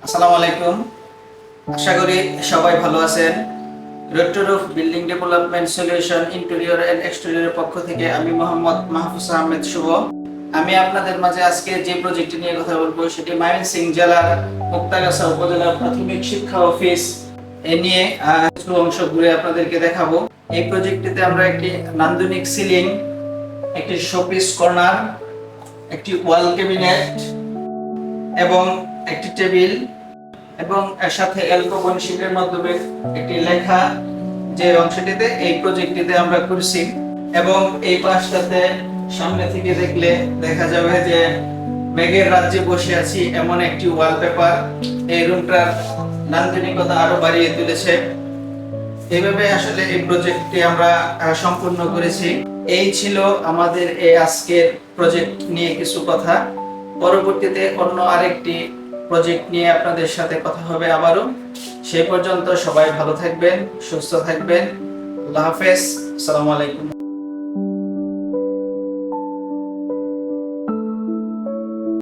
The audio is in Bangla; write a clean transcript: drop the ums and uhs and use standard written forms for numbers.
আসসালামু আলাইকুম। আশা করি সবাই ভালো আছেন। Director of building development solution interior and এক্সটেরিয়রের পক্ষ থেকে আমি মোহাম্মদ মাহফুজ আহমেদ শুভ। আমি আপনাদের মাঝে আজকে যে প্রজেক্টটি নিয়ে কথা বলবো সেটি ময়মনসিংহ জেলার মুক্তাগাছা উপজেলার প্রাথমিক শিক্ষা অফিস এ নিয়ে কিছু অংশ ঘুরে আপনাদেরকে দেখাবো। এই প্রজেক্টটিতে আমরা একটি নান্দনিক সিলিং, একটি শোপিস কর্নার, একটি ওয়াল ক্যাবিনেট এবং একটি টেবিল এবং এর সাথে অ্যালকোবন শীটের মাধ্যমে একটি লেখা যে অংশটিতে এই প্রজেক্টটিতে আমরা করছি। এবং এই পাশটাতে সামনে থেকে দেখলে দেখা যাবে যে মেঘের রাজ্যে বসে আছি এমন একটি ওয়ালপেপার এই রুমটার নান্দনিকতা আরো বাড়িয়ে তুলেছে। এইভাবে আসলে এই প্রজেক্টটি আমরা সম্পূর্ণ করেছি। এই ছিল আমাদের এই আজকের প্রজেক্ট নিয়ে কিছু কথা। পরবর্তীতে অন্য আরেকটি প্রজেক্ট নিয়ে আপনাদের সাথে কথা হবে আবারও। সেই পর্যন্ত সবাই ভালো থাকবেন, সুস্থ থাকবেন। আল্লাহ হাফেজ। আসসালামু আলাইকুম।